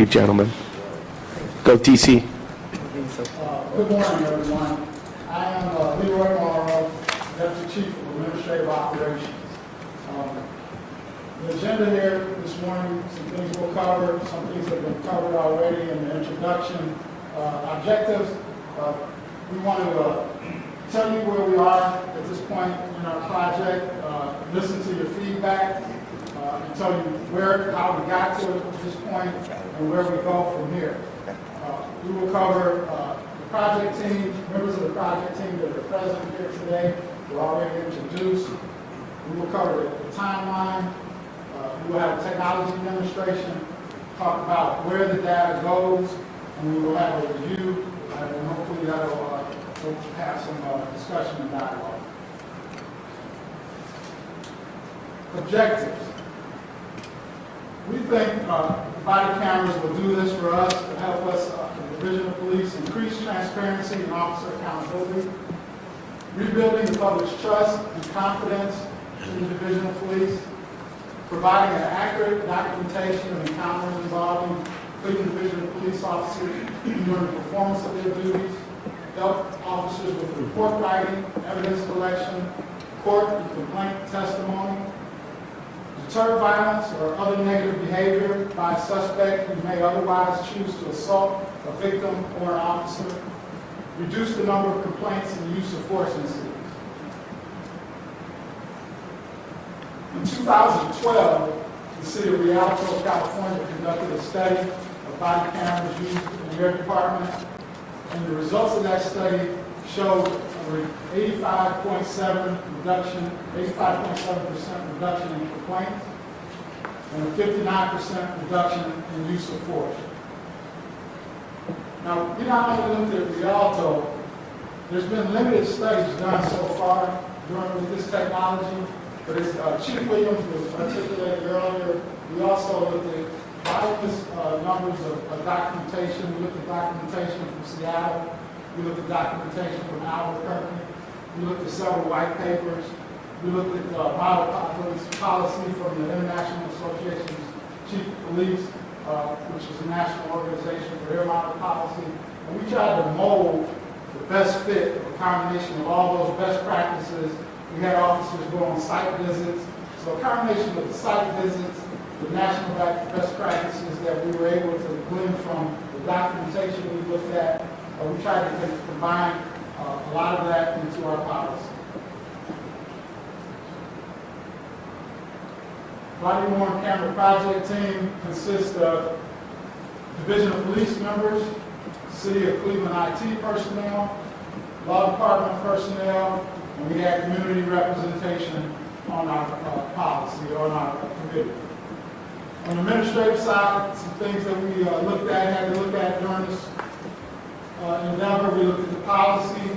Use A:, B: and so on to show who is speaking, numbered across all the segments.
A: you, gentlemen. Go TC.
B: Good morning, everyone. I am Leroy Morrow, Deputy Chief of Administrative Operations. The agenda here this morning, some things we'll cover, some things have been covered already in the introduction. Objectives, we want to tell you where we are at this point in our project, listen to your feedback, and tell you how we got to this point and where we go from here. We will cover the project team, members of the project team that are present here today, were already introduced. We will cover the timeline. We will have a technology demonstration, talk about where the data goes, and we will have a review, and hopefully that will have some discussion and dialogue. Objectives. We think body cameras will do this for us, to help us, the Division of Police, increase transparency and officer accountability, rebuilding the public's trust and confidence in the Division of Police, providing an accurate documentation of encounters involving Cleveland Division of Police officers during the performance of their duties, help officers with report writing, evidence collection, court and complaint testimony, deter violence or other negative behavior by a suspect who may otherwise choose to assault a victim or an officer, reduce the number of complaints and use of force incidents. In 2012, the city of Rialto, California conducted a study of body cameras used in their department, and the results of that study showed an 85.7% reduction in complaints and a 59% reduction in use of force. Now, we not only looked at Rialto, there's been limited studies done so far with this technology, but as Chief Williams was articulating earlier, we also looked at voluminous numbers of documentation. We looked at documentation from Seattle. We looked at documentation from Albuquerque. We looked at several white papers. We looked at model policy from the International Association of Chief of Police, which is a national organization for their model policy. And we tried to mold the best fit of a combination of all those best practices. We had officers go on site visits. So a combination of the site visits, the national best practices that we were able to glean from the documentation we looked at, we tried to combine a lot of that into our policy. Body-worn camera project team consists of Division of Police members, City of Cleveland IT personnel, law department personnel, and we had community representation on our policy, on our committee. On the administrative side, some things that we had to look at during this endeavor. We looked at the policy,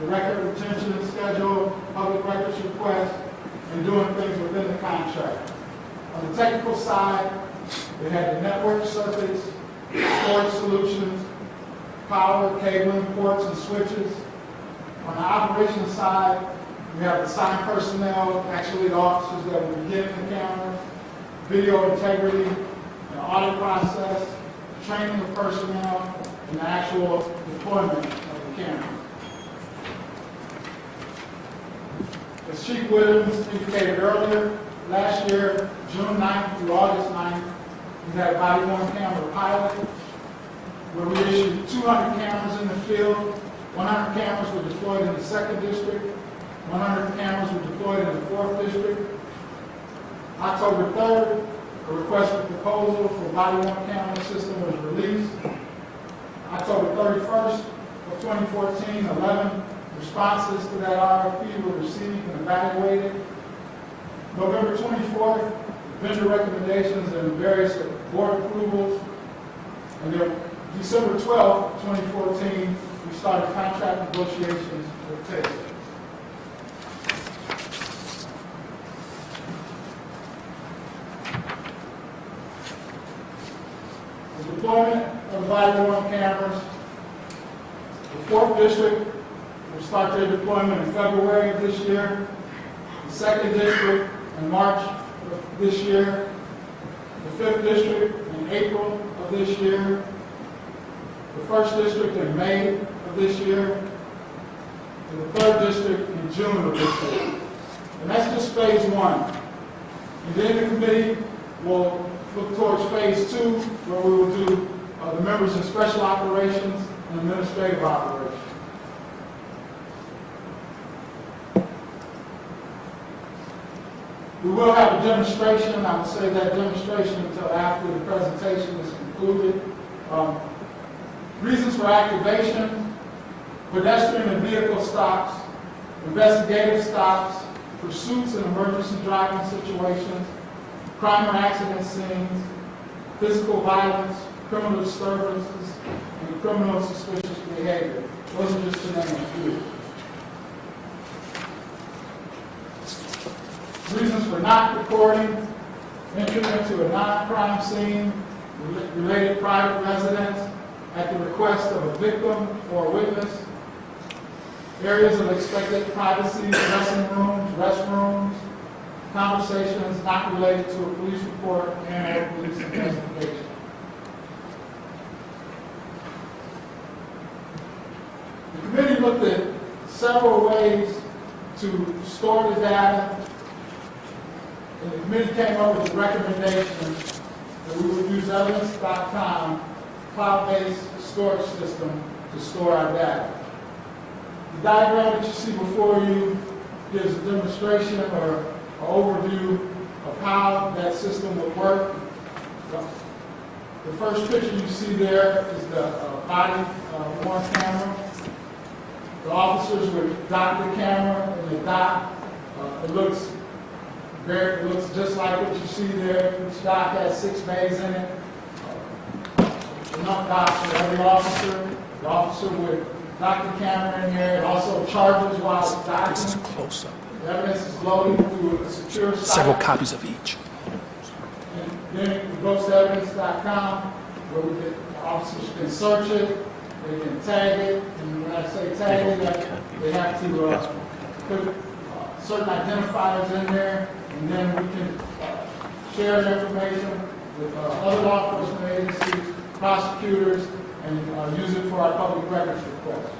B: the record retention schedule, public records request, and doing things within the contract. On the technical side, we had the network circuits, storage solutions, power, cabling, ports, and switches. On the operations side, we have the sign personnel, actually the officers that will be getting the cameras, video integrity, the audit process, training of personnel, and the actual deployment of the camera. As Chief Williams indicated earlier, last year, June 9th through August 9th, we had a body-worn camera pilot where we issued 200 cameras in the field. 100 cameras were deployed in the 2nd District. 100 cameras were deployed in the 4th District. October 3rd, a request for proposal for body-worn camera system was released. October 31st of 2014, 11 responses to that RFP were received and evaluated. November 24th, vendor recommendations and various board approvals. And then December 12th, 2014, we started contract negotiations with TASER. The deployment of body-worn cameras. The 4th District will start their deployment in February of this year. The 2nd District in March of this year. The 5th District in April of this year, the 1st district in May of this year, and the 3rd district in June of this year. And that's just phase 1. And then the committee will look towards phase 2, where we will do the members in special operations and administrative operations. We will have a demonstration. I will save that demonstration until after the presentation is concluded. Reasons for activation: pedestrian and vehicle stops, investigative stops, pursuits and emergency driving situations, crime or accident scenes, physical violence, criminal disturbances, and criminal suspicious behavior. Those are just to name a few. Reasons for not reporting: entering into a non-crime scene, related private residence at the request of a victim or a witness, areas of expected privacy, dressing rooms, restrooms, conversations not related to a police report and a police investigation. The committee looked at several ways to store the data, and the committee came up with the recommendation that we would use evidence.com cloud-based storage system to store our data. The diagram that you see before you gives a demonstration or an overview of how that system would work. The first picture you see there is the body-worn camera. The officers would dock the camera, and the dock, it looks just like what you see there. Each dock has 6 bays in it. Enough docks for every officer. The officer would dock the camera in there. It also charges while it's docking.
A: This is a close-up.
B: The evidence is loaded through a secure site.
A: Several copies of each.
B: And then it goes to evidence.com, where the officers can search it, they can tag it, and when I say tag it, they have to put certain identifiers in there, and then we can share the information with other law enforcement agencies, prosecutors, and use it for our public records requests.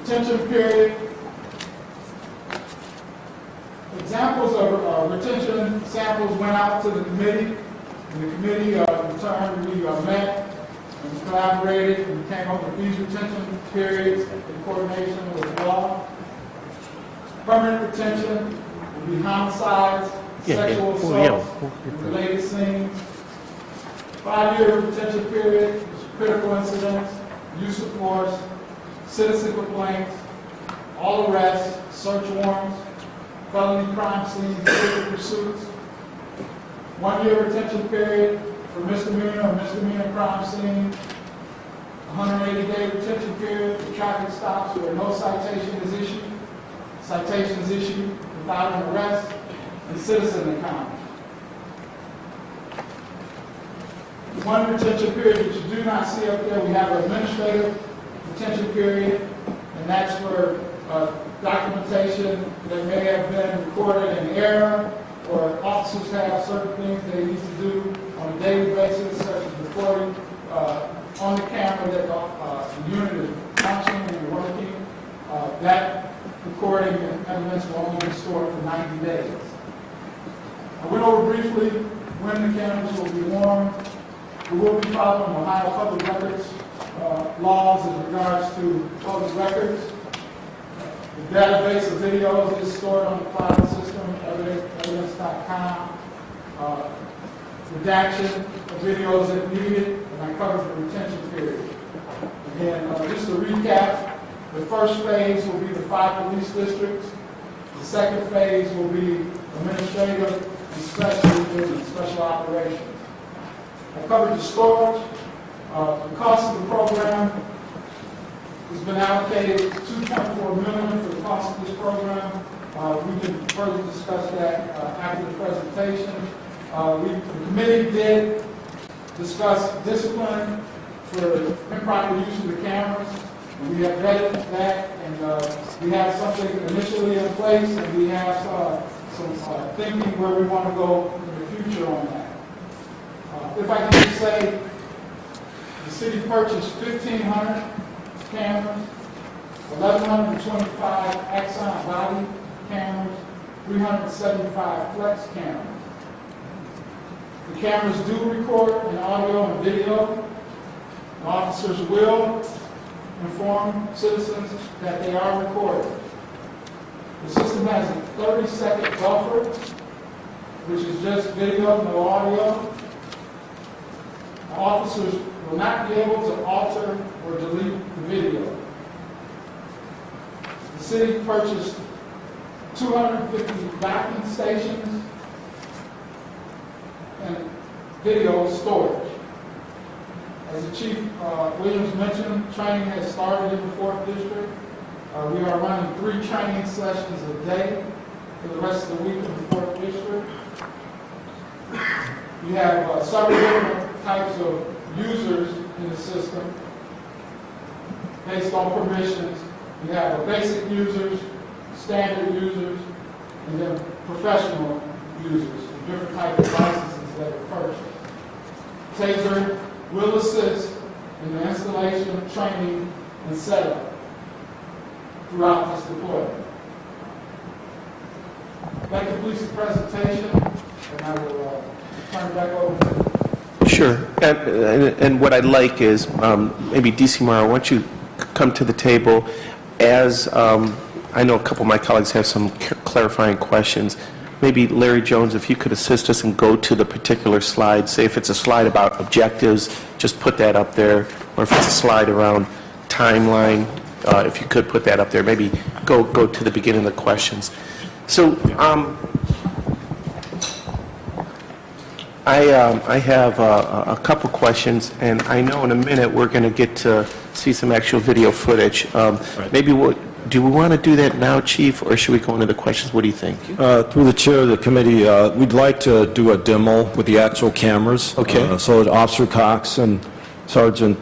B: Retention period. Examples of retention samples went out to the committee, and the committee in turn we met and collaborated and came up with these retention periods in coordination with law. Permanent retention would be homicides, sexual assaults, and related scenes. 5-year retention period is critical incidents, use of force, citizen complaints, all arrests, search warrants, felony crime scenes, legal pursuits. 1-year retention period for misdemeanor or misdemeanor crime scene. 180-day retention period for traffic stops where no citation is issued. Citations issued without an arrest, and citizen encounters. One retention period that you do not see up there, we have an administrative retention period, and that's for documentation that may have been recorded in error, or officers have certain things they need to do on a daily basis, such as recording on the camera that the unit is functioning and working. That recording and evidence will only be stored for 90 days. I went over briefly when the cameras will be worn. We will be following Ohio public records laws in regards to public records. The database of videos is stored on the cloud system, evidence.com. Redaction of videos if needed, and I covered the retention period. Again, just to recap, the first phase will be the 5 police districts. The second phase will be administrative and special operations. I covered the storage. The cost of the program has been allocated $2.4 million for the cost of this program. We can further discuss that after the presentation. The committee did discuss discipline for improper use of the cameras. And we have vetted that, and we have something initially in place, and we have some thinking where we want to go in the future on that. If I can just say, the city purchased 1,500 cameras, 1,125 Axon body cameras, 375 flex cameras. The cameras do record in audio and video. The officers will inform citizens that they are recorded. The system has a 30-second buffer, which is just video, no audio. The officers will not be able to alter or delete the video. The city purchased 250 docking stations and video storage. As the Chief Williams mentioned, training has started in the 4th District. We are running 3 training sessions a day for the rest of the week in the 4th District. We have several different types of users in the system based on permissions. We have basic users, standard users, and then professional users, different types of licenses that are purchased. TASER will assist in the installation, training, and setup throughout this deployment. That completes the presentation, and I will turn it back over to you.
A: Sure. And what I'd like is maybe DC Morrow, why don't you come to the table as I know a couple of my colleagues have some clarifying questions. Maybe Larry Jones, if you could assist us and go to the particular slide. Say if it's a slide about objectives, just put that up there. Or if it's a slide around timeline, if you could put that up there. Maybe go to the beginning of the questions. So I have a couple questions, and I know in a minute we're going to get to see some actual video footage.
C: Right.
A: Maybe do we want to do that now, Chief, or should we go into the questions? What do you think?
C: Through the chair of the committee, we'd like to do a demo with the actual cameras.
A: Okay.
C: So that Officer Cox and Sergeant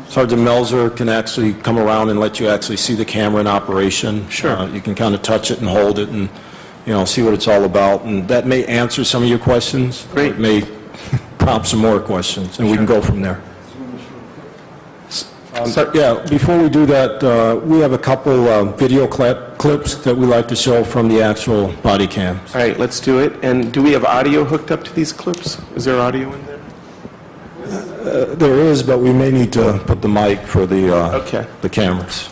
C: Sergeant Melzer can actually come around and let you actually see the camera in operation.
A: Sure.
C: You can kind of touch it and hold it and, see what it's all about. And that may answer some of your questions.
A: Great.
C: Or it may prompt some more questions, and we can go from there. Yeah, before we do that, we have a couple video clips that we like to show from the actual body cams.
A: All right, let's do it. And do we have audio hooked up to these clips? Is there audio in there?
C: There is, but we may need to put the mic for
A: Okay.
C: the cameras.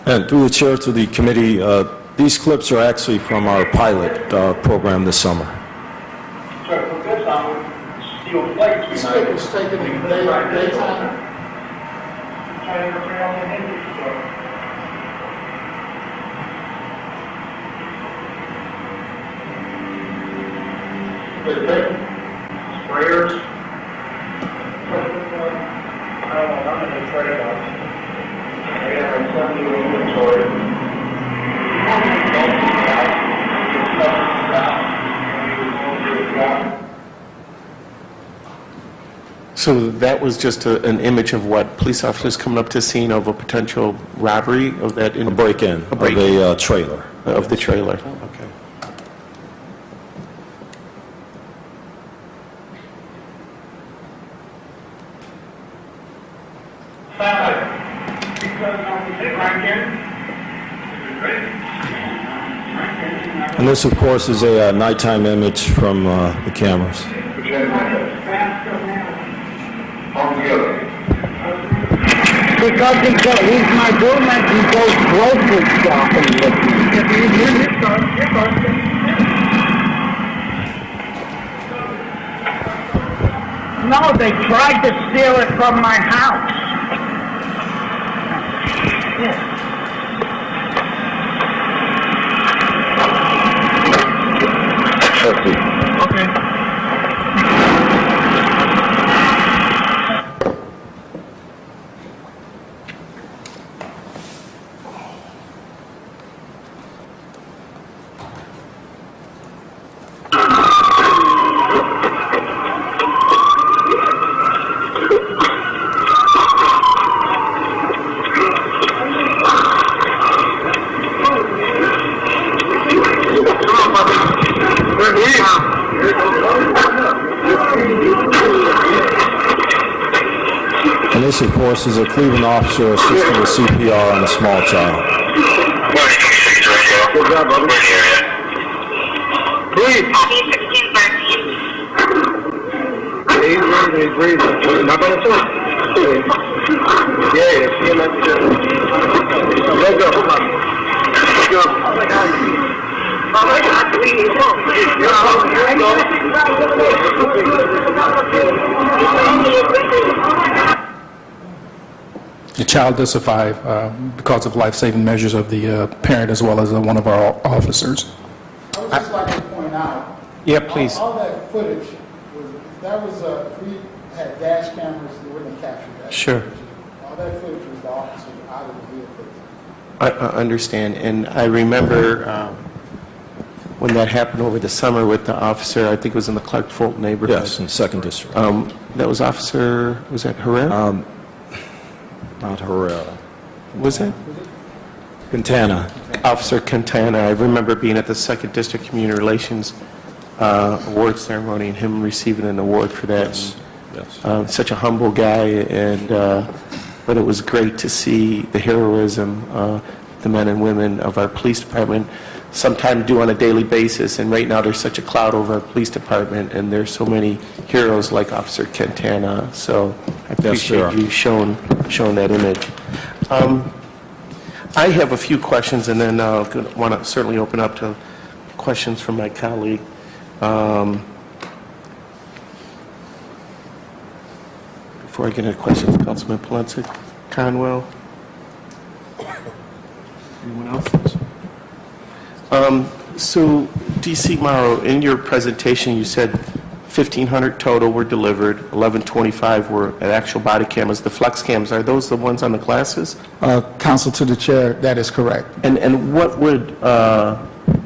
C: And through the chair to the committee, these clips are actually from our pilot program this summer.
D: So for this, I would steel plates.
B: This clip was taken in the daytime.
D: Sprayers. I don't know, I'm going to try it out. I have some new inventory.
A: So that was just an image of what? Police officers coming up to the scene of a potential robbery of that?
C: A break-in of a trailer.
A: Of the trailer. Okay.
C: And this, of course, is a nighttime image from the cameras.
E: Because he he's my roommate, he goes grocery shopping with me. No, they tried to steal it from my house. pussy.
C: And this, of course, is a Cleveland officer assisting with CPR on a small child.
E: Good job, brother. Breathe. He's breathing. Not by the top. Yeah, see him at the... Let go. Let go. Oh my God. Oh my God, please.
F: The child did survive because of life-saving measures of the parent as well as one of our officers.
B: I would just like to point out.
A: Yeah, please.
B: All that footage was, if we had dash cameras, we wouldn't have captured that.
A: Sure.
B: All that footage was the officer out of the vehicle.
A: I understand, and I remember when that happened over the summer with the officer, I think it was in the Clark Fulton neighborhood.
C: Yes, in 2nd District.
A: That was Officer, was that Herrera?
C: Not Herrera.
A: Was it?
C: Quintana.
A: Officer Quintana. I remember being at the 2nd District Community Relations award ceremony and him receiving an award for that.
C: Yes.
A: Such a humble guy, and but it was great to see the heroism the men and women of our police department sometimes do on a daily basis. And right now there's such a cloud over our police department, and there's so many heroes like Officer Quintana. So I appreciate you showing that image. I have a few questions, and then I want to certainly open up to questions from my colleague. Before I get into questions, Councilman Polensek, Conwell. Anyone else? So, DC Morrow, in your presentation, you said 1,500 total were delivered, 1,125 were at actual body cameras. The flex cams, are those the ones on the glasses?
B: Counsel to the chair, that is correct.
A: And what would,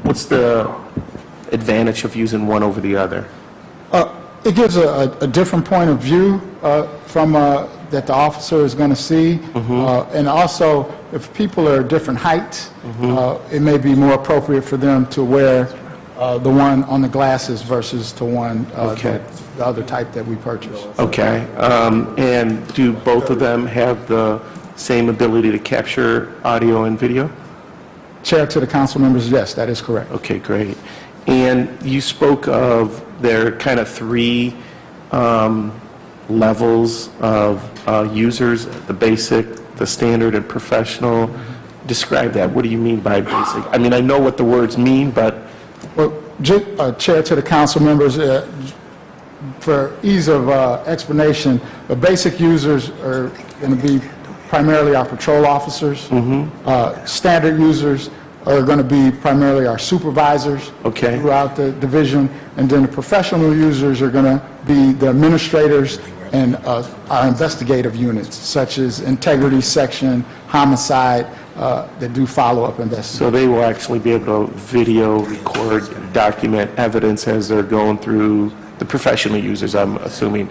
A: what's the advantage of using one over the other?
B: It gives a different point of view from that the officer is going to see. And also, if people are different heights, it may be more appropriate for them to wear the one on the glasses versus to one, the other type that we purchased.
A: Okay. And do both of them have the same ability to capture audio and video?
B: Chair to the council members, yes, that is correct.
A: Okay, great. And you spoke of there kind of three levels of users, the basic, the standard, and professional. Describe that. What do you mean by basic? I mean, I know what the words mean, but...
B: Well, Chair to the council members, for ease of explanation, the basic users are going to be primarily our patrol officers. Standard users are going to be primarily our supervisors throughout the division, and then the professional users are going to be the administrators and our investigative units, such as integrity section, homicide, that do follow-up investigations.
A: So they will actually be able to video, record, document evidence as they're going through the professional users, I'm assuming.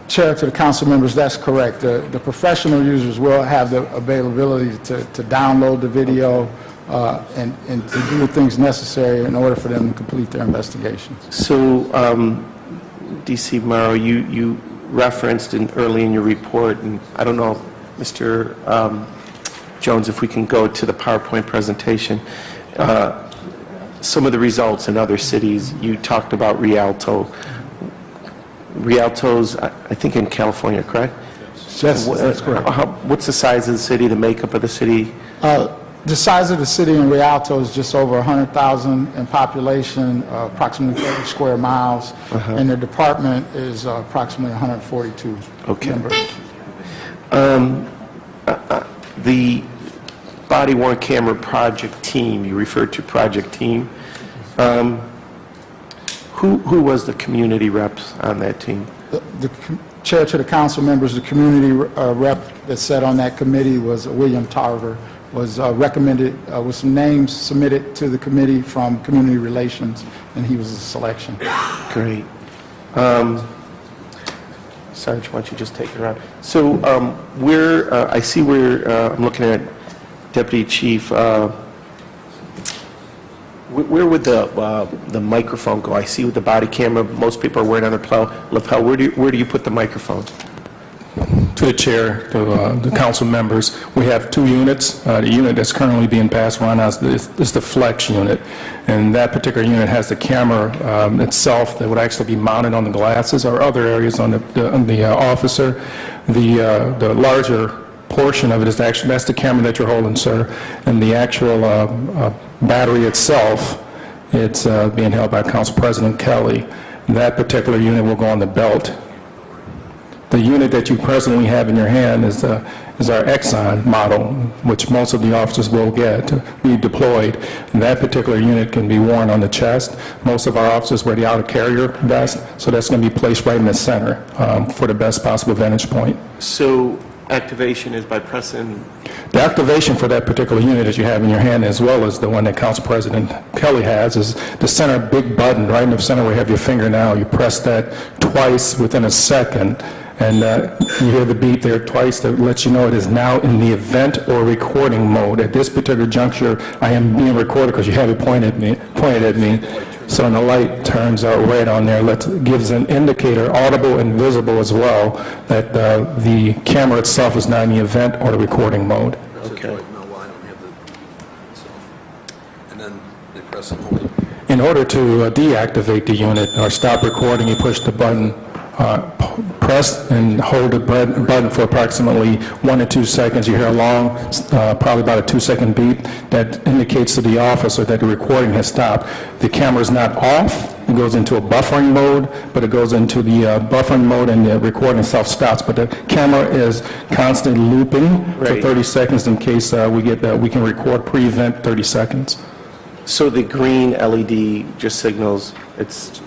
B: Chair to the council members, that's correct. The professional users will have the availability to download the video and to do the things necessary in order for them to complete their investigations.
A: So, DC Morrow, you referenced early in your report, and I don't know, Mr. Jones, if we can go to the PowerPoint presentation, some of the results in other cities. You talked about Rialto. Rialto's, I think, in California, correct?
B: Yes, that's correct.
A: What's the size of the city, the makeup of the city?
B: The size of the city in Rialto is just over 100,000 in population, approximately 30 square miles, and the department is approximately 142 members.
A: The body-worn camera project team, you referred to project team. Who was the community reps on that team?
B: Chair to the council members, the community rep that sat on that committee was William Tarver, was recommended, with some names submitted to the committee from Community Relations, and he was a selection.
A: Great. Sarge, why don't you just take it around? So I see where I'm looking at Deputy Chief. Where would the microphone go? I see with the body camera, most people are wearing on their lapel. Where do you put the microphone?
F: To the chair, to the council members, we have two units. The unit that's currently being passed around now is the flex unit, and that particular unit has the camera itself that would actually be mounted on the glasses or other areas on the officer. The larger portion of it is actually, that's the camera that you're holding, sir, and the actual battery itself, it's being held by Council President Kelly. That particular unit will go on the belt. The unit that you presently have in your hand is our Exxon model, which most of the officers will get to be deployed. And that particular unit can be worn on the chest. Most of our officers wear the outer carrier vest, so that's going to be placed right in the center for the best possible vantage point.
A: So activation is by pressing...
F: The activation for that particular unit that you have in your hand, as well as the one that Council President Kelly has, is the center big button right in the center where you have your finger now. You press that twice within a second, and you hear the beep there twice that lets you know it is now in the event or recording mode. At this particular juncture, I am being recorded because you have it pointed at me. So when the light turns out red on there, gives an indicator, audible and visible as well, that the camera itself is now in the event or the recording mode.
A: Okay.
G: No, well, I don't have and then they press and hold it.
F: In order to deactivate the unit or stop recording, you push the button, press and hold the button for approximately 1 to 2 seconds. You hear a long, probably about a 2-second beep that indicates to the officer that the recording has stopped. The camera is not off. It goes into a buffering mode, but it goes into the buffering mode and the recording itself stops. But the camera is constantly looping for 30 seconds in case we can record pre-event 30 seconds.
A: So the green LED just signals
F: It's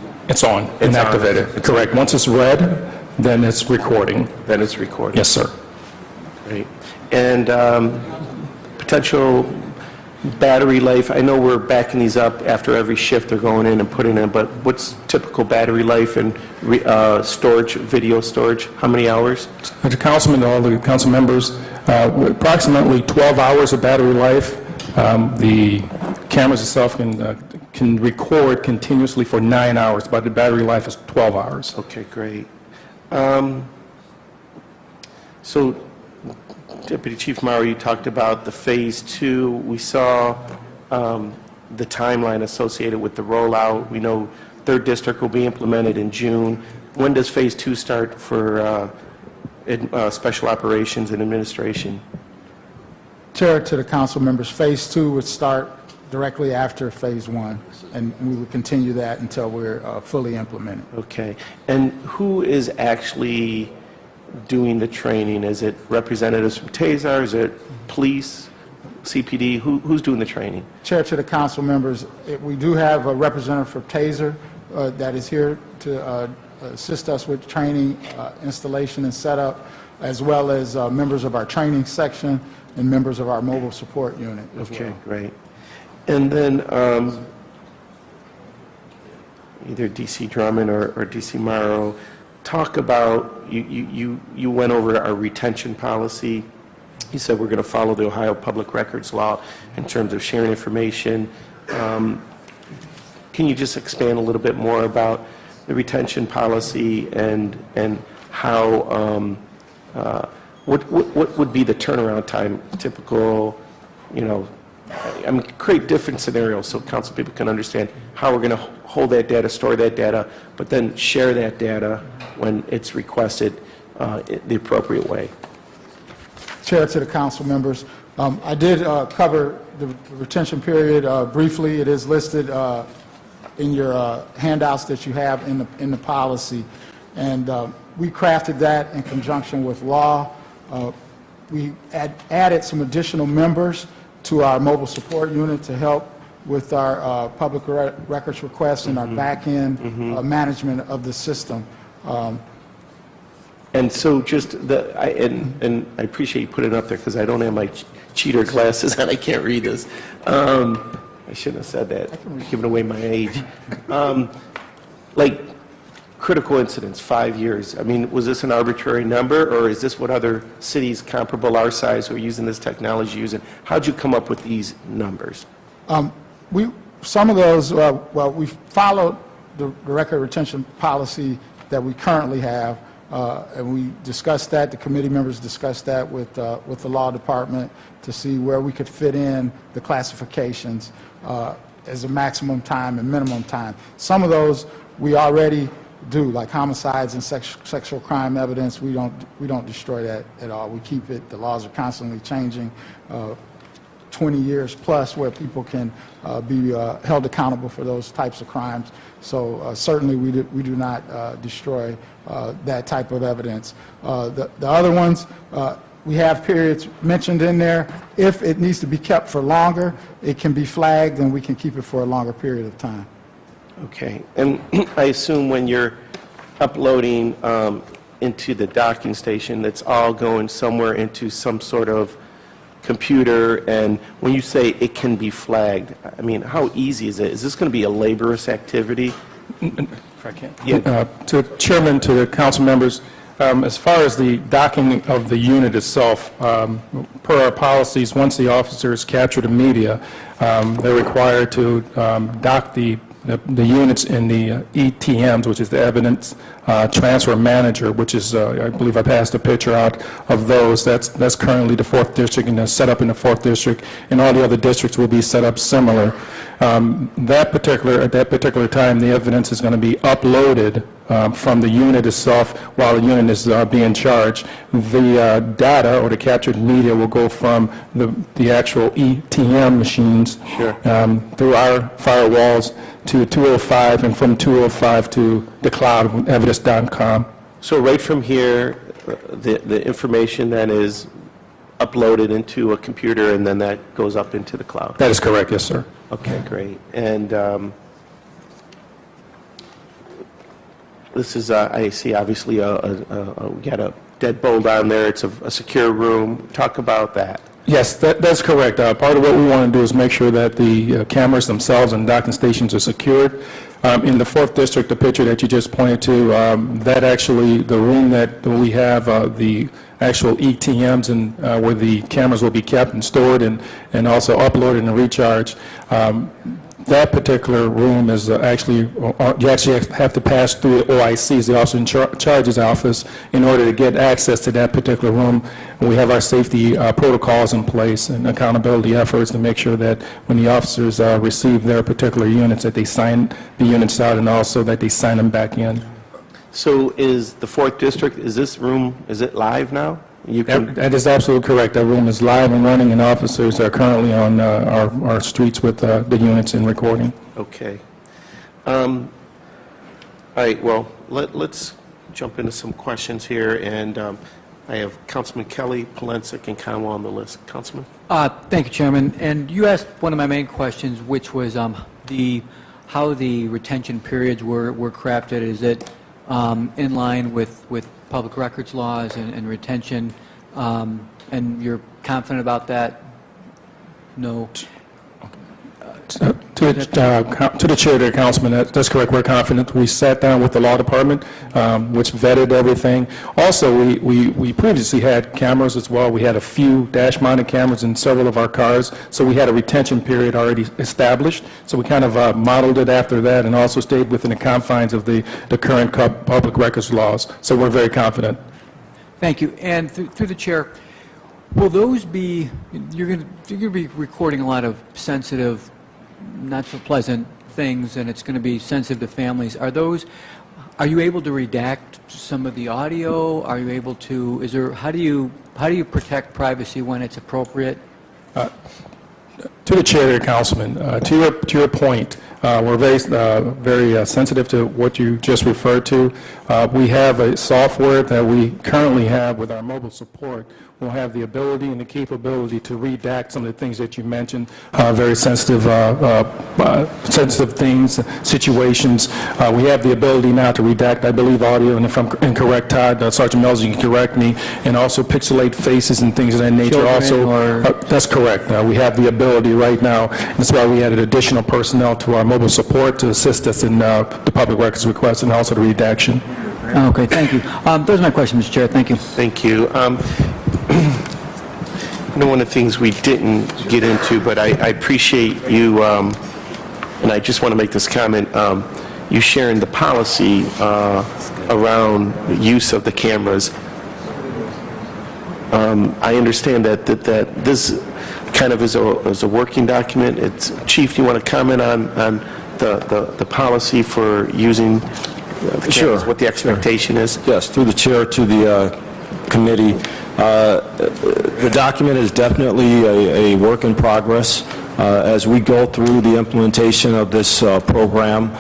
F: on and
A: It's on.
F: activated. Correct. Once it's red, then it's recording.
A: then it's recorded.
F: Yes, sir.
A: Great. And potential battery life, I know we're backing these up after every shift they're going in and putting in, but what's typical battery life and storage, video storage? How many hours?
F: The councilman, all the council members, approximately 12 hours of battery life. The cameras itself can record continuously for 9 hours, but the battery life is 12 hours.
A: Okay, great. So, Deputy Chief Morrow, you talked about the Phase 2. We saw the timeline associated with the rollout. We know 3rd District will be implemented in June. When does Phase 2 start for Special Operations and Administration?
B: Chair to the council members, Phase 2 would start directly after Phase 1, and we will continue that until we're fully implemented.
A: Okay. And who is actually doing the training? Is it representatives from TASER? Is it police, CPD? Who's doing the training?
B: Chair to the council members, we do have a representative from TASER that is here to assist us with training, installation, and setup, as well as members of our training section and members of our mobile support unit as well.
A: Okay, great. And then either DC Drummond or DC Morrow, talk about, you went over our retention policy. You said we're going to follow the Ohio Public Records Law in terms of sharing information. Can you just expand a little bit more about the retention policy and how, what would be the turnaround time, typical, I mean, create different scenarios so council people can understand how we're going to hold that data, store that data, but then share that data when it's requested the appropriate way.
B: Chair to the council members, I did cover the retention period briefly. It is listed in your handouts that you have in the policy, and we crafted that in conjunction with law. We added some additional members to our mobile support unit to help with our public records requests and our back-end management of the system.
A: And so just and I appreciate you putting it up there because I don't have my cheater glasses and I can't read this. I shouldn't have said that, giving away my age. Like critical incidents, 5 years. I mean, was this an arbitrary number, or is this what other cities comparable our size who are using this technology using? How'd you come up with these numbers?
B: Some of those, well, we followed the record retention policy that we currently have, and we discussed that, the committee members discussed that with the law department to see where we could fit in the classifications as a maximum time and minimum time. Some of those we already do, like homicides and sexual crime evidence. We don't destroy that at all. We keep it. The laws are constantly changing. 20 years plus where people can be held accountable for those types of crimes. So certainly we do not destroy that type of evidence. The other ones, we have periods mentioned in there. If it needs to be kept for longer, it can be flagged and we can keep it for a longer period of time.
A: Okay, and I assume when you're uploading into the docking station, it's all going somewhere into some sort of computer, and when you say it can be flagged, I mean, how easy is it? Is this going to be a laborious activity?
F: If I can. Yeah. To Chairman, to the council members, as far as the docking of the unit itself, per our policies, once the officers capture the media, they're required to dock the units in the ETMs, which is the Evidence Transfer Manager, which is, I believe I passed a picture out of those. That's currently the 4th District, and they're set up in the 4th District, and all the other districts will be set up similar. At that particular time, the evidence is going to be uploaded from the unit itself while the unit is being charged. The data or the captured media will go from the actual ETM machines through our firewalls to 205, and from 205 to the cloud, evidence.com.
A: So right from here, the information then is uploaded into a computer, and then that goes up into the cloud?
F: That is correct, yes, sir.
A: Okay, great. And this is, I see, obviously, we got a deadbolt on there. It's a secure room. Talk about that.
F: Yes, that's correct. Part of what we want to do is make sure that the cameras themselves and docking stations are secured. In the 4th District, the picture that you just pointed to, that actually, the room that we have, the actual ETMs and where the cameras will be kept and stored and also uploaded and recharged. That particular room is actually, you actually have to pass through the OIC's, the Officer in Charge's office, in order to get access to that particular room. We have our safety protocols in place and accountability efforts to make sure that when the officers receive their particular units, that they sign the units out and also that they sign them back in.
A: So is the 4th District, is this room, is it live now?
F: That is absolutely correct. That room is live and running, and officers are currently on our streets with the units and recording.
A: Okay. All right, well, let's jump into some questions here, and I have Councilman Kelly, Polensek, and Conwell on the list. Councilman?
H: Thank you, Chairman. And you asked one of my main questions, which was how the retention periods were crafted. Is it in line with public records laws and retention, and you're confident about that? No.
F: To the chair, there, Councilman, that's correct. We're confident. We sat down with the law department, which vetted everything. Also, we previously had cameras as well. We had a few dash-mounted cameras in several of our cars, so we had a retention period already established. So we kind of modeled it after that, and also stayed within the confines of the current public records laws. So we're very confident.
H: Thank you. And through the chair, will those be? You're going to be recording a lot of sensitive, not so pleasant things, and it's going to be sensitive to families. Are you able to redact some of the audio? Are you able to, how do you protect privacy when it's appropriate?
F: To the chair there, Councilman, to your point, we're very sensitive to what you just referred to. We have a software that we currently have with our mobile support will have the ability and the capability to redact some of the things that you mentioned, very sensitive things, situations. We have the ability now to redact, I believe, audio, and if I'm incorrect, Todd, Sergeant Mills, you can correct me, and also pixelate faces and things of that nature. That's correct. We have the ability right now. That's why we added additional personnel to our mobile support to assist us in the public records request and also the redaction.
H: Okay, thank you. Those are my questions, Mr. Chair. Thank you.
A: Thank you. One of the things we didn't get into, but I appreciate you, and I just want to make this comment, you sharing the policy around use of the cameras. I understand that this kind of is a working document. Chief, do you want to comment on the policy for using the cameras, what the expectation is?
C: Yes, through the chair to the committee. The document is definitely a work in progress. As we go through the implementation of this program,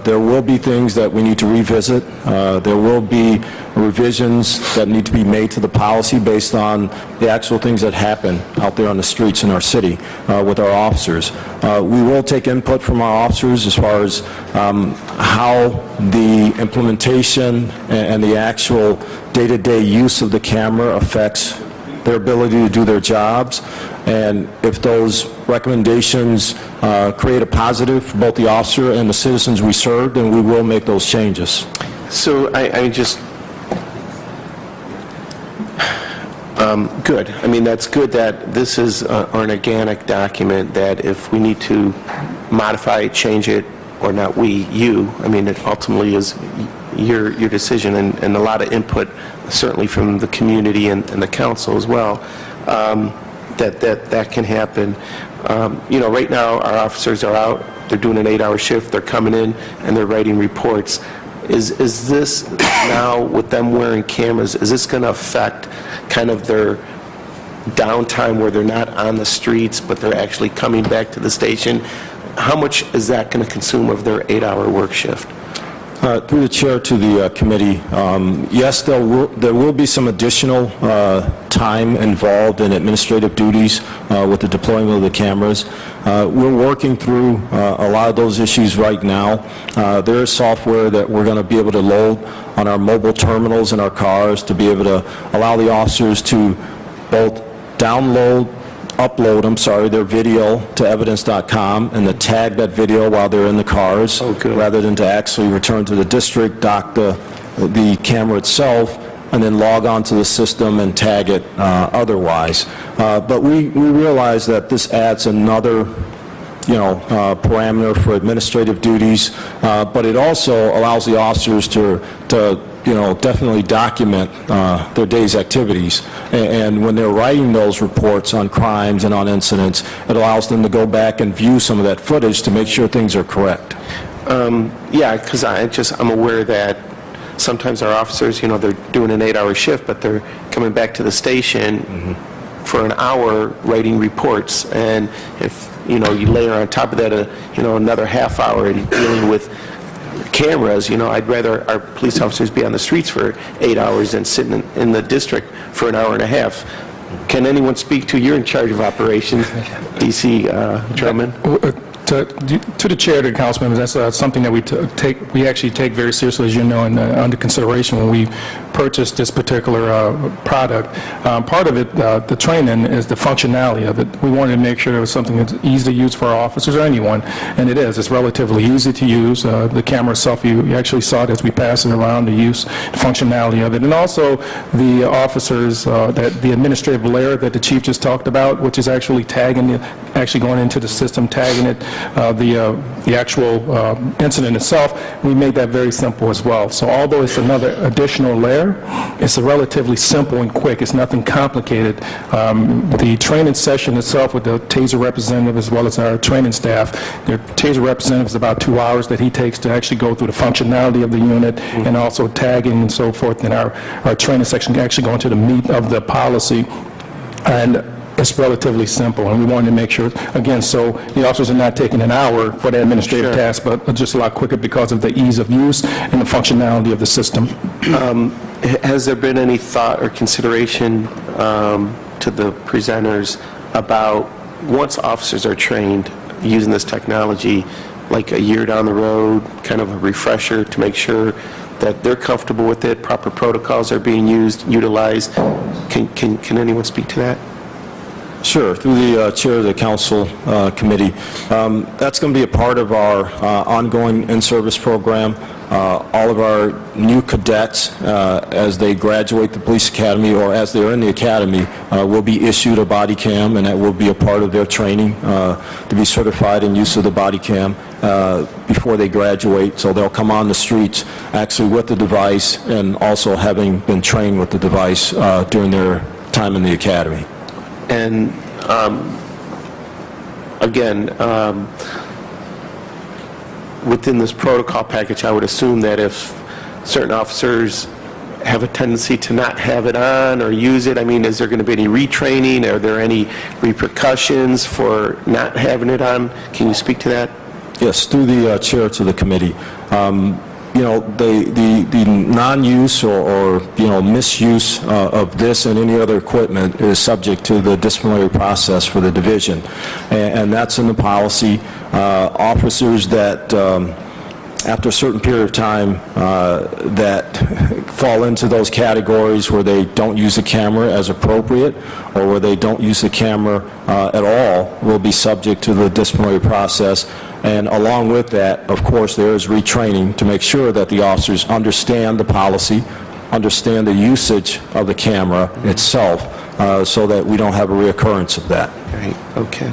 C: there will be things that we need to revisit. There will be revisions that need to be made to the policy based on the actual things that happen out there on the streets in our city with our officers. We will take input from our officers as far as how the implementation and the actual day-to-day use of the camera affects their ability to do their jobs, and if those recommendations create a positive for both the officer and the citizens we serve, then we will make those changes.
A: So I just, good. I mean, that's good that this is an organic document, that if we need to modify it, change it, or not you, I mean, it ultimately is your decision, and a lot of input, certainly from the community and the council as well, that can happen. Right now, our officers are out, they're doing an 8-hour shift, they're coming in, and they're writing reports. Is this now, with them wearing cameras, is this going to affect kind of their downtime where they're not on the streets, but they're actually coming back to the station? How much is that going to consume of their 8-hour work shift?
C: Through the chair to the committee, yes, there will be some additional time involved in administrative duties with the deployment of the cameras. We're working through a lot of those issues right now. There is software that we're going to be able to load on our mobile terminals in our cars to be able to allow the officers to both upload their video to evidence.com and to tag that video while they're in the cars, rather than to actually return to the district, dock the camera itself, and then log on to the system and tag it otherwise. But we realize that this adds another parameter for administrative duties, but it also allows the officers to definitely document their day's activities. And when they're writing those reports on crimes and on incidents, it allows them to go back and view some of that footage to make sure things are correct.
A: Yeah, because I'm aware that sometimes our officers, they're doing an 8-hour shift, but they're coming back to the station for an hour writing reports. And if, you layer on top of that, another half hour in dealing with cameras, I'd rather our police officers be on the streets for 8 hours than sitting in the district for an hour and a half. Can anyone speak to, you're in charge of operations, DC Drummond?
F: To the chair, to the council members, that's something that we actually take very seriously, as you know, and under consideration when we purchased this particular product. Part of it, the training, is the functionality of it. We wanted to make sure it was something that's easy to use for our officers or anyone, and it is. It's relatively easy to use. The camera itself, you actually saw it as we passed it around, the functionality of it, and also the officers, the administrative layer that the chief just talked about, which is actually tagging it, actually going into the system, tagging it, the actual incident itself. We made that very simple as well. So although it's another additional layer, it's a relatively simple and quick. It's nothing complicated. The training session itself with the TASER representative as well as our training staff, the TASER representative is about 2 hours that he takes to actually go through the functionality of the unit and also tagging and so forth. And our training section can actually go into the meat of the policy. And it's relatively simple, and we wanted to make sure, again, so the officers are not taking an hour for the administrative task, but just a lot quicker because of the ease of use and the functionality of the system.
A: Has there been any thought or consideration to the presenters about, once officers are trained using this technology, like a year down the road, kind of a refresher to make sure that they're comfortable with it, proper protocols are being utilized? Can anyone speak to that?
C: Sure. Through the chair of the council committee, that's going to be a part of our ongoing in-service program. All of our new cadets, as they graduate the police academy or as they're in the academy, will be issued a body cam, and that will be a part of their training to be certified in use of the body cam before they graduate. So they'll come on the streets actually with the device and also having been trained with the device during their time in the academy.
A: And again, within this protocol package, I would assume that if certain officers have a tendency to not have it on or use it, I mean, is there going to be any retraining? Are there any repercussions for not having it on? Can you speak to that?
C: Yes, through the chair to the committee. You know, the non-use or misuse of this and any other equipment is subject to the disciplinary process for the division, and that's in the policy. Officers that, after a certain period of time, that fall into those categories where they don't use the camera as appropriate or where they don't use the camera at all will be subject to the disciplinary process. And along with that, of course, there is retraining to make sure that the officers understand the policy, understand the usage of the camera itself, so that we don't have a reoccurrence of that.
A: Right, okay.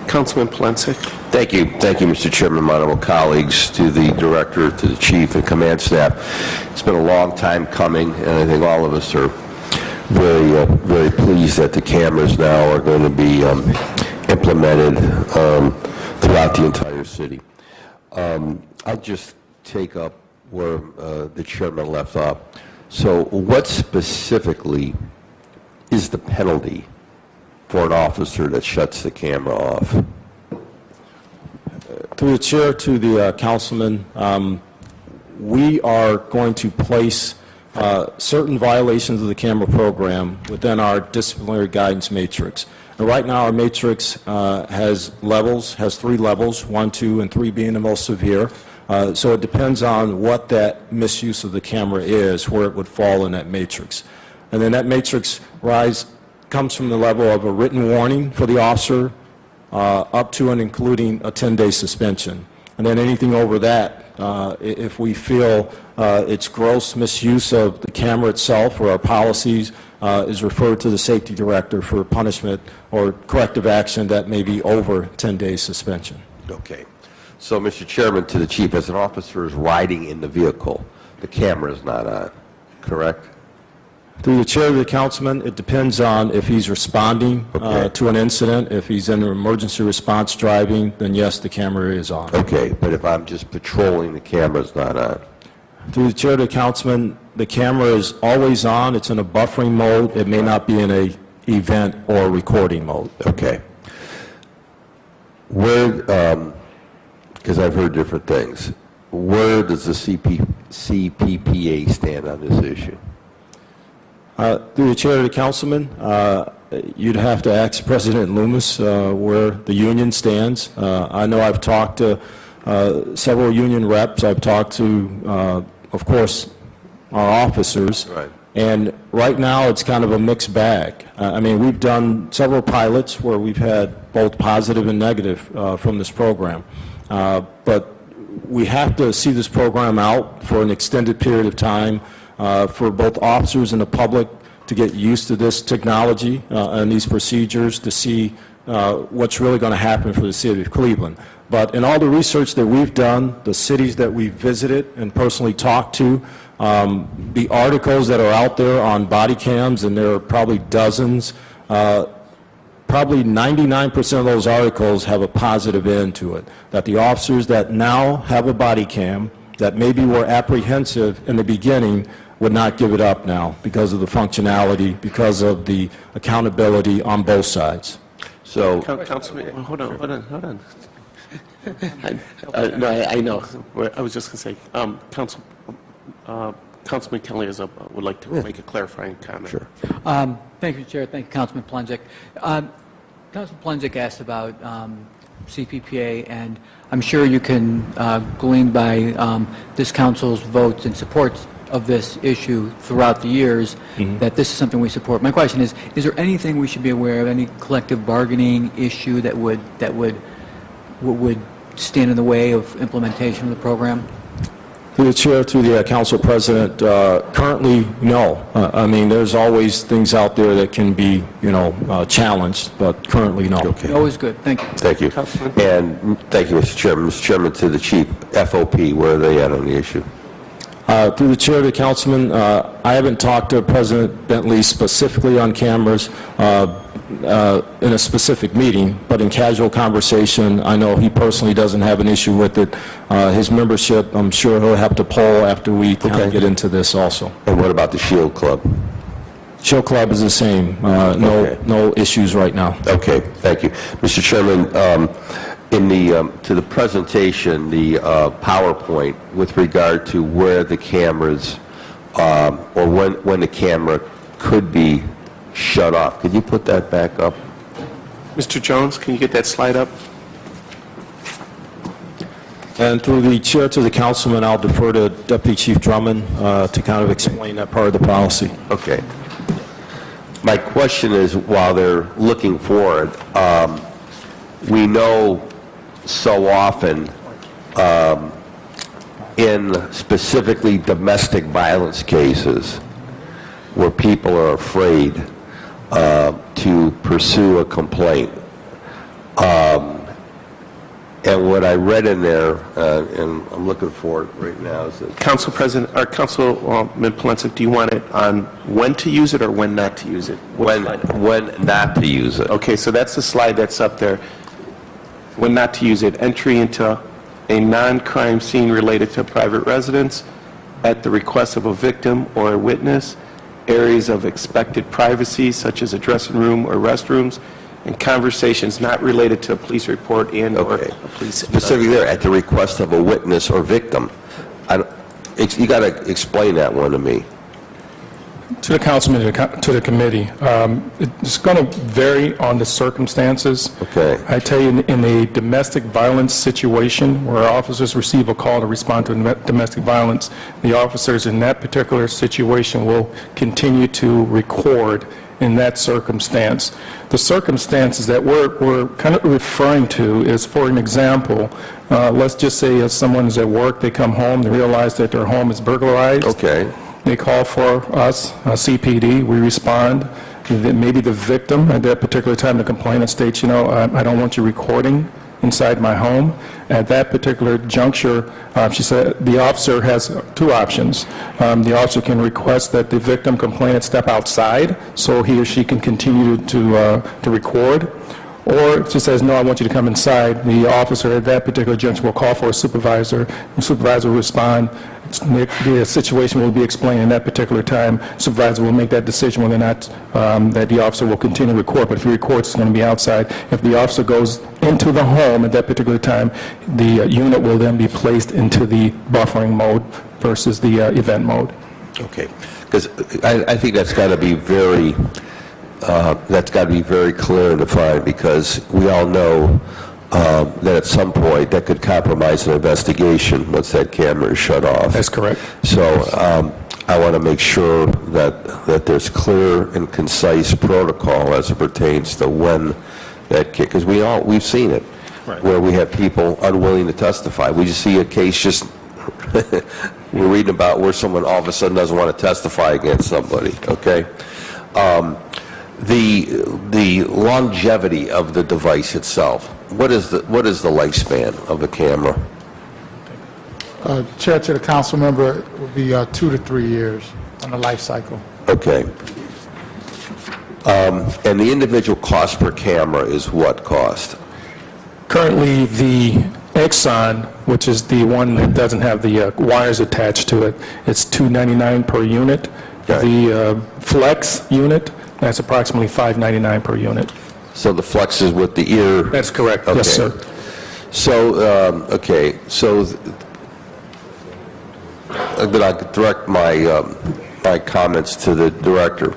A: Councilman Polensek?
I: Thank you, Mr. Chairman, my honorable colleagues, to the director, to the chief and command staff. It's been a long time coming, and I think all of us are very pleased that the cameras now are going to be implemented throughout the entire city. I'll just take up where the chairman left off. So what specifically is the penalty for an officer that shuts the camera off?
C: Through the chair to the councilman, we are going to place certain violations of the camera program within our disciplinary guidance matrix. And right now, our matrix has 3 levels, 1, 2, and 3 being the most severe. So it depends on what that misuse of the camera is, where it would fall in that matrix. And then that matrix comes from the level of a written warning for the officer up to and including a 10-day suspension. And then anything over that, if we feel it's gross misuse of the camera itself or our policies, is referred to the safety director for punishment or corrective action that may be over 10 days suspension.
I: Okay. So, Mr. Chairman, to the chief, as an officer is riding in the vehicle, the camera is not on, correct?
C: Through the chair of the councilman, it depends on if he's responding to an incident. If he's in an emergency response driving, then yes, the camera is on.
I: Okay, but if I'm just patrolling, the camera's not on.
C: Through the chair of the councilman, the camera is always on. It's in a buffering mode. It may not be in a event or recording mode.
I: Okay. Where, because I've heard different things, where does the CPPA stand on this issue?
C: Through the chair of the councilman, you'd have to ask President Loomis where the union stands. I know I've talked to several union reps. I've talked to, of course, our officers.
I: Right.
C: And right now, it's kind of a mixed bag. I mean, we've done several pilots where we've had both positive and negative from this program. But we have to see this program out for an extended period of time for both officers and the public to get used to this technology and these procedures to see what's really going to happen for the city of Cleveland. But in all the research that we've done, the cities that we've visited and personally talked to, the articles that are out there on body cams, and there are probably dozens, probably 99% of those articles have a positive end to it, that the officers that now have a body cam that maybe were apprehensive in the beginning would not give it up now because of the functionality, because of the accountability on both sides.
I: So,
A: Councilman, hold on. No, I know. I was just going to say, Councilman Kelly would like to make a clarifying comment.
I: Sure.
H: Thank you, Chair. Thank you, Councilman Plunzik. Councilman Plunzik asked about CPPA, and I'm sure you can glean by this council's votes and supports of this issue throughout the years that this is something we support. My question is there anything we should be aware of, any collective bargaining issue that would stand in the way of implementation of the program?
C: Through the chair, through the council president, currently, no. I mean, there's always things out there that can be, challenged, but currently, no.
I: Okay.
H: Always good. Thank you.
I: Thank you. And thank you, Mr. Chairman. Mr. Chairman, to the chief, FOP, where are they at on the issue?
C: Through the chair to the councilman, I haven't talked to President Bentley specifically on cameras in a specific meeting, but in casual conversation, I know he personally doesn't have an issue with it. His membership, I'm sure he'll have to poll after we kind of get into this also.
I: And what about the Shield Club?
C: Shield Club is the same. No issues right now.
I: Okay, thank you. Mr. Chairman, to the presentation, the PowerPoint with regard to where the cameras, or when the camera could be shut off, could you put that back up?
A: Mr. Jones, can you get that slide up?
C: And through the chair to the councilman, I'll defer to Deputy Chief Drummond to kind of explain that part of the policy.
I: Okay. My question is, while they're looking for it, we know so often in specifically domestic violence cases where people are afraid to pursue a complaint. And what I read in there, and I'm looking for it right now, is that
A: Council President, or Councilman Polensek, do you want it on when to use it or when not to use it?
I: when not to use it.
A: Okay, so that's the slide that's up there. When not to use it, entry into a non-crime scene related to a private residence at the request of a victim or a witness, areas of expected privacy such as a dressing room or restrooms, and conversations not related to a police report and or
I: Okay.
A: a police...
I: Specifically there, at the request of a witness or victim. You got to explain that one to me.
F: To the councilman, to the committee, it's going to vary on the circumstances.
I: Okay.
F: I tell you, in a domestic violence situation where officers receive a call to respond to domestic violence, the officers in that particular situation will continue to record in that circumstance. The circumstances that we're kind of referring to is, for an example, let's just say if someone is at work, they come home, they realize that their home is burglarized.
I: Okay.
F: They call for us, CPD, we respond. Maybe the victim at that particular time, the complainant states, I don't want you recording inside my home. At that particular juncture, she said the officer has two options. The officer can request that the victim complainant step outside so he or she can continue to record. Or if she says, no, I want you to come inside, the officer at that particular juncture will call for a supervisor. The supervisor will respond. The situation will be explained in that particular time. Supervisor will make that decision whether or not that the officer will continue to record. But if he records, it's going to be outside. If the officer goes into the home at that particular time, the unit will then be placed into the buffering mode versus the event mode.
I: Okay. Because I think that's got to be very clear and defined, because we all know that at some point that could compromise an investigation once that camera is shut off.
F: That's correct.
I: So I want to make sure that there's clear and concise protocol as it pertains to when that because we've seen it, right, where we have people unwilling to testify. We just see a case we're reading about where someone all of a sudden doesn't want to testify against somebody. Okay. The longevity of the device itself. What is the lifespan of the camera?
B: Chair, to the council member, it would be 2 to 3 years on the life cycle.
I: Okay. And the individual cost per camera is what cost?
F: Currently, the Exxon, which is the one that doesn't have the wires attached to it, it's $299 per unit.
I: Okay.
F: The Flex unit, that's approximately $599 per unit.
I: So the Flex is with the ear?
F: That's correct.
I: Okay.
F: Yes, sir.
I: So, okay, so then I could direct my comments to the director.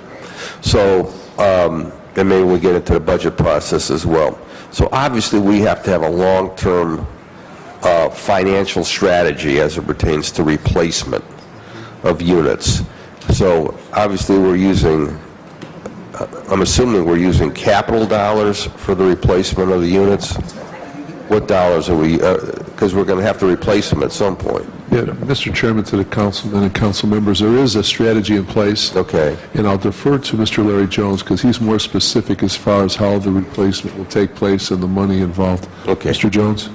I: So, and maybe we'll get into the budget process as well. So obviously, we have to have a long-term financial strategy as it pertains to replacement of units. So obviously, we're using, I'm assuming we're using capital dollars for the replacement of the units? What dollars are we, because we're going to have to replace them at some point.
J: Yeah, Mr. Chairman, to the councilman and council members, there is a strategy in place.
I: Okay.
J: And I'll defer to Mr. Larry Jones because he's more specific as far as how the replacement will take place and the money involved.
I: Okay.
J: Mr. Jones?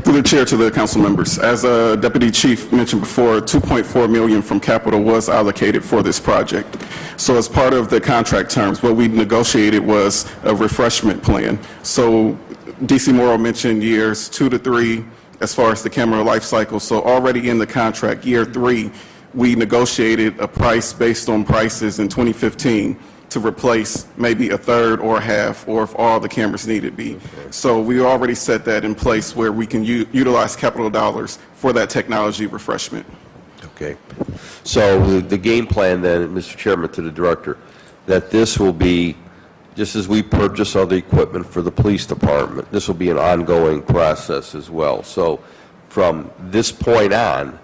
K: Through the chair to the council members, as Deputy Chief mentioned before, $2.4 million from capital was allocated for this project. So as part of the contract terms, what we negotiated was a refreshment plan. So DC Morrow mentioned years 2 to 3 as far as the camera life cycle. So already in the contract, year 3, we negotiated a price based on prices in 2015 to replace maybe a third or a half, or if all the cameras needed be. So we already set that in place where we can utilize capital dollars for that technology refreshment.
I: Okay. So the game plan then, Mr. Chairman, to the director, that this will be, just as we purchase all the equipment for the police department, this will be an ongoing process as well. So from this point on,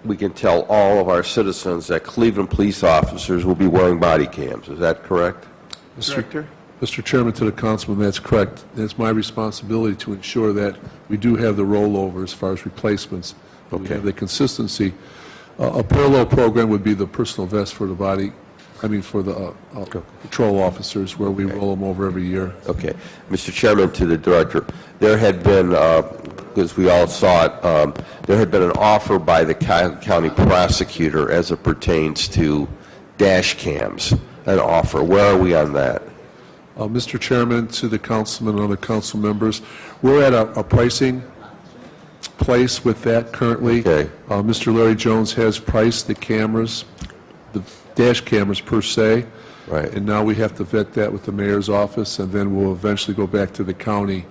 I: we can tell all of our citizens that Cleveland police officers will be wearing body cams. Is that correct?
J: Mr. Chairman, to the councilman, that's correct. It's my responsibility to ensure that we do have the rollover as far as replacements. But we have the consistency. A parallel program would be the personal vest for the body, for the patrol officers, where we roll them over every year.
I: Okay. Mr. Chairman, to the director, there had been, because we all saw it, there had been an offer by the county prosecutor as it pertains to dash cams, an offer. Where are we on that?
J: Mr. Chairman, to the councilman and other council members, we're at a pricing place with that currently.
I: Okay.
J: Mr. Larry Jones has priced the cameras, the dash cameras per se.
I: Right.
J: And now we have to vet that with the mayor's office, and then we'll eventually go back to the county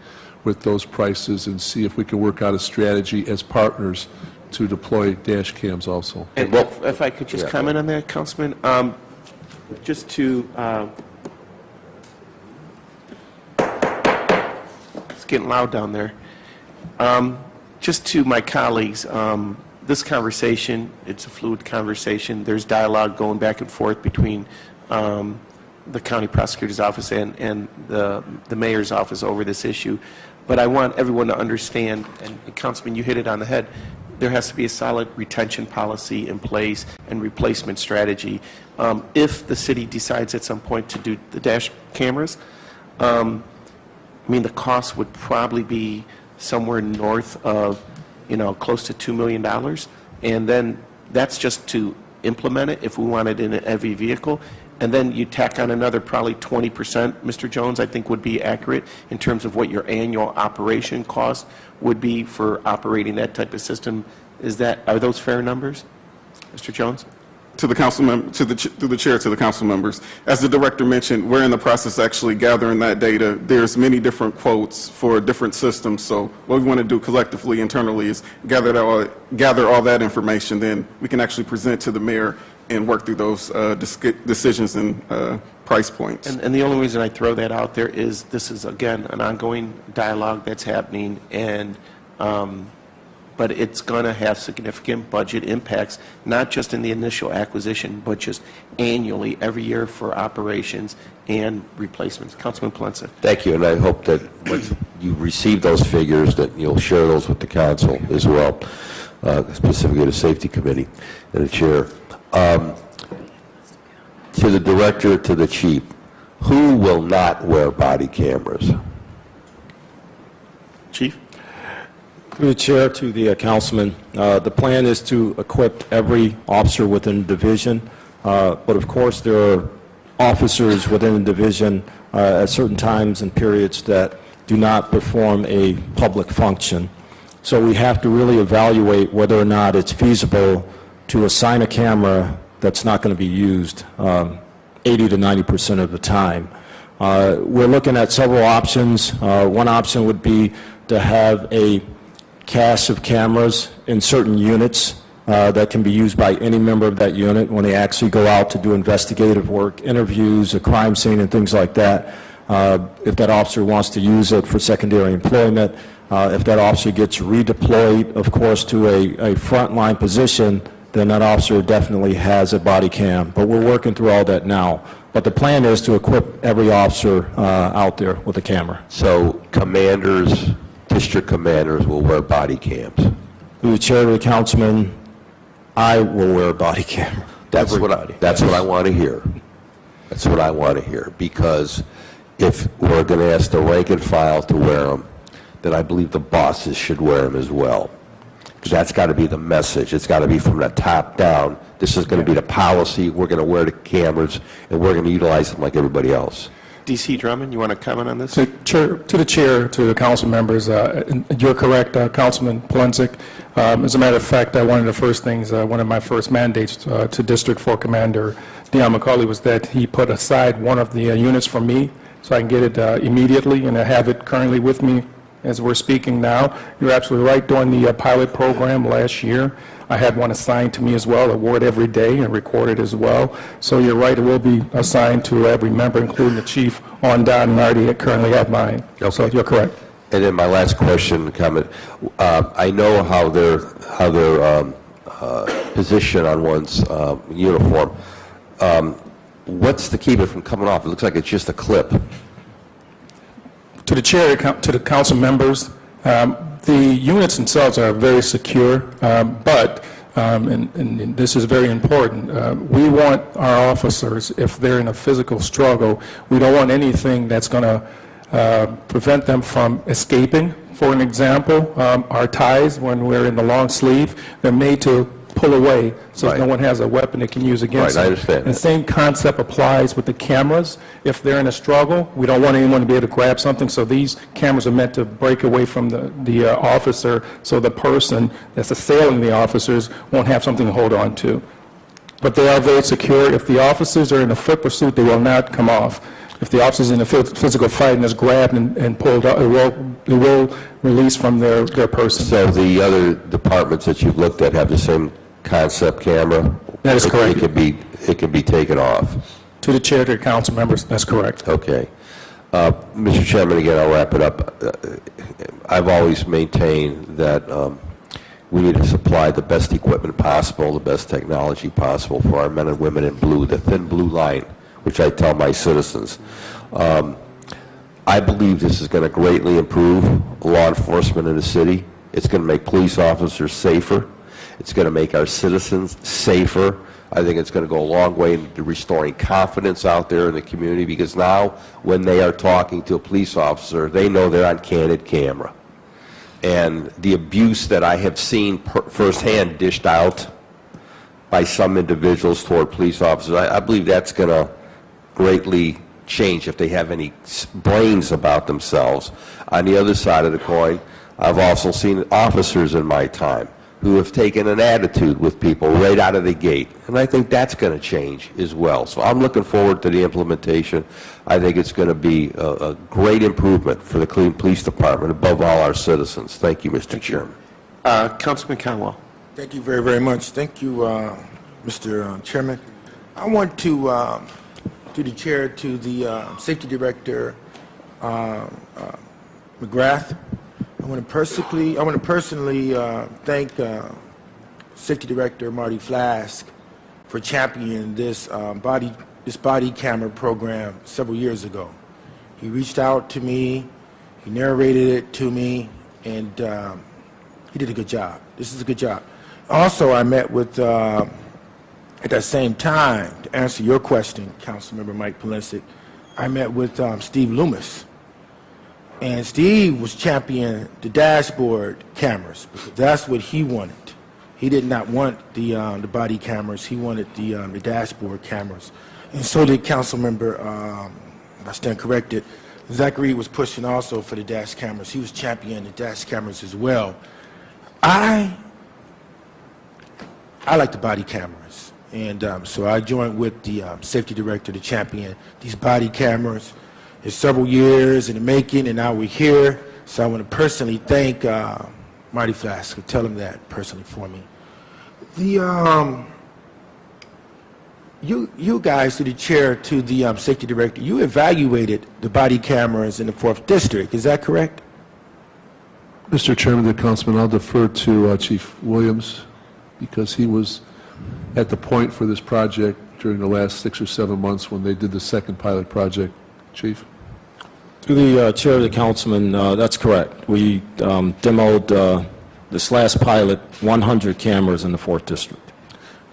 J: with those prices and see if we can work out a strategy as partners to deploy dash cams also.
A: And if I could just comment on that, Councilman, just to, it's getting loud down there. Just to my colleagues, this conversation, it's a fluid conversation. There's dialogue going back and forth between the county prosecutor's office and the mayor's office over this issue. But I want everyone to understand, and Councilman, you hit it on the head, there has to be a solid retention policy in place and replacement strategy. If the city decides at some point to do the dash cameras, the cost would probably be somewhere north of, close to $2 million. And then that's just to implement it if we want it in every vehicle. And then you tack on another probably 20%, Mr. Jones, I think would be accurate in terms of what your annual operation cost would be for operating that type of system. Are those fair numbers, Mr. Jones?
K: To the council through the chair to the council members, as the director mentioned, we're in the process actually gathering that data. There's many different quotes for different systems. So what we want to do collectively internally is gather all that information. Then we can actually present to the mayor and work through those decisions and price points.
A: And the only reason I throw that out there is this is, again, an ongoing dialogue that's happening, and but it's going to have significant budget impacts, not just in the initial acquisition, but just annually, every year for operations and replacements. Councilman Palencia.
I: Thank you, and I hope that once you receive those figures, that you'll share those with the council as well, specifically the safety committee and the chair. To the director, to the chief, who will not wear body cameras?
A: Chief?
C: Through the chair to the councilman, the plan is to equip every officer within the division, but of course there are officers within the division at certain times and periods that do not perform a public function. So we have to really evaluate whether or not it's feasible to assign a camera that's not going to be used 80 to 90% of the time. We're looking at several options. One option would be to have a cache of cameras in certain units that can be used by any member of that unit when they actually go out to do investigative work, interviews, a crime scene, and things like that. If that officer wants to use it for secondary employment, if that officer gets redeployed, of course, to a frontline position, then that officer definitely has a body cam. But we're working through all that now. But the plan is to equip every officer out there with a camera.
I: So commanders, district commanders will wear body cams.
C: Through the chair to the councilman, I will wear a body camera.
I: That's what I want to hear. That's what I want to hear, because if we're going to ask the rank and file to wear them, then I believe the bosses should wear them as well. Because that's got to be the message. It's got to be from the top down. This is going to be the policy. We're going to wear the cameras, and we're going to utilize them like everybody else.
A: DC Drummond, you want to comment on this?
F: To the chair, to the council members, you're correct, Councilman Polensik. As a matter of fact, one of the first things, one of my first mandates to District 4 Commander Deon McCauley was that he put aside one of the units for me so I can get it immediately, and I have it currently with me as we're speaking now. You're absolutely right. During the pilot program last year, I had one assigned to me as well, award every day and recorded as well. So you're right, it will be assigned to every member, including the chief, on down, and I already currently have mine. Okay. So you're correct.
I: And then my last question, comment. I know how their position on one's uniform. What's to keep it from coming off? It looks like it's just a clip.
F: To the chair, to the council members, the units themselves are very secure, but, and this is very important, we want our officers, if they're in a physical struggle, we don't want anything that's going to prevent them from escaping. For an example, our ties, when we're in the long sleeve, they're made to pull away so
I: Right.
F: no one has a weapon they can use against
I: Right, I
F: them.
I: understand
F: And the
I: that.
F: same concept applies with the cameras. If they're in a struggle, we don't want anyone to be able to grab something, so these cameras are meant to break away from the officer so the person that's assailing the officers won't have something to hold on to. But they are very secure. If the officers are in a foot pursuit, they will not come off. If the officer's in a physical fight and is grabbed and pulled out, it will release from their person.
I: So the other departments that you've looked at have the same concept camera?
F: That is correct.
I: It can be taken off.
F: To the chair, to the council members, that's correct.
I: Okay. Mr. Chairman, again, I'll wrap it up. I've always maintained that we need to supply the best equipment possible, the best technology possible for our men and women in blue, the thin blue line, which I tell my citizens. I believe this is going to greatly improve law enforcement in the city. It's going to make police officers safer. It's going to make our citizens safer. I think it's going to go a long way into restoring confidence out there in the community, because now when they are talking to a police officer, they know they're on candid camera. And the abuse that I have seen firsthand dished out by some individuals toward police officers, I believe that's going to greatly change if they have any brains about themselves. On the other side of the coin, I've also seen officers in my time who have taken an attitude with people right out of the gate, and I think that's going to change as well. So I'm looking forward to the implementation. I think it's going to be a great improvement for the Cleveland Police Department, above all our citizens. Thank you, Mr. Chairman.
A: Councilman Conwell.
L: Thank you very, very much. Thank you, Mr. Chairman. I want to the chair, to the Safety Director, McGrath. I want to personally thank Safety Director Marty Flask for championing this body camera program several years ago. He reached out to me, he narrated it to me, and he did a good job. This is a good job. Also, I met with, at that same time, to answer your question, Councilmember Mike Polensik, I met with Steve Loomis. And Steve was championing the dashboard cameras, because that's what he wanted. He did not want the body cameras. He wanted the dashboard cameras. And so did Councilmember, I stand corrected, Zachary was pushing also for the dash cameras. He was championing the dash cameras as well. I like the body cameras. And so I joined with the Safety Director to champion these body cameras. It's several years in the making, and now we're here. So I want to personally thank Marty Flask. Tell him that personally for me. The you guys, to the chair, to the safety director, you evaluated the body cameras in the 4th District. Is that correct?
J: Mr. Chairman, the councilman, I'll defer to Chief Williams because he was at the point for this project during the last 6 or 7 months when they did the second pilot project. Chief?
C: To the chair of the councilman, that's correct. We demoed this last pilot 100 cameras in the 4th District.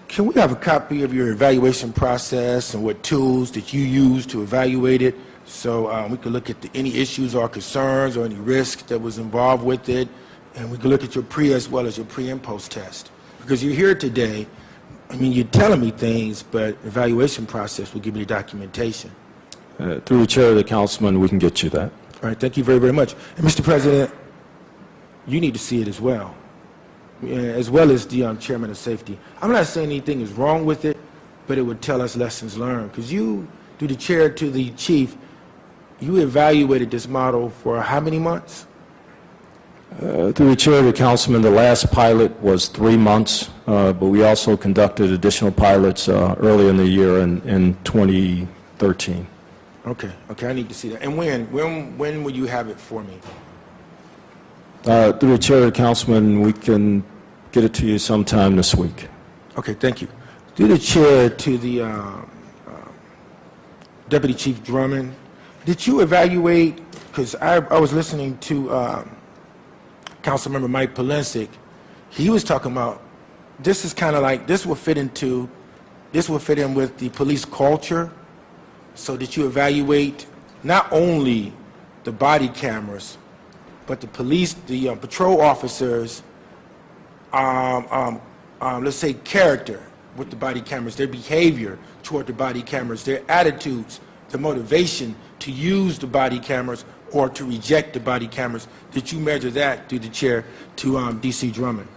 L: Can we have a copy of your evaluation process and what tools that you use to evaluate it so we can look at any issues or concerns or any risks that was involved with it, and we can look at your pre as well as your pre and post test? Because you're here today, I mean, you're telling me things, but evaluation process will give me the documentation.
C: Through the chair of the councilman, we can get you that.
L: All right, thank you very, very much. And Mr. President, you need to see it as well as the chairman of safety. I'm not saying anything is wrong with it, but it would tell us lessons learned. Because you, through the chair to the chief, you evaluated this model for how many months?
C: Through the chair of the councilman, the last pilot was 3 months, but we also conducted additional pilots early in the year in 2013.
L: Okay, I need to see that. And when will you have it for me?
C: Through the chair of the councilman, we can get it to you sometime this week.
L: Okay, thank you. Through the chair to the Deputy Chief Drummond, did you evaluate, because I was listening to Councilmember Mike Polensik, he was talking about, this is kind of like, this will fit in with the police culture. So did you evaluate not only the body cameras, but the police, the patrol officers, let's say character with the body cameras, their behavior toward the body cameras, their attitudes, the motivation to use the body cameras or to reject the body cameras? Did you measure that through the chair to D.C. Drummond?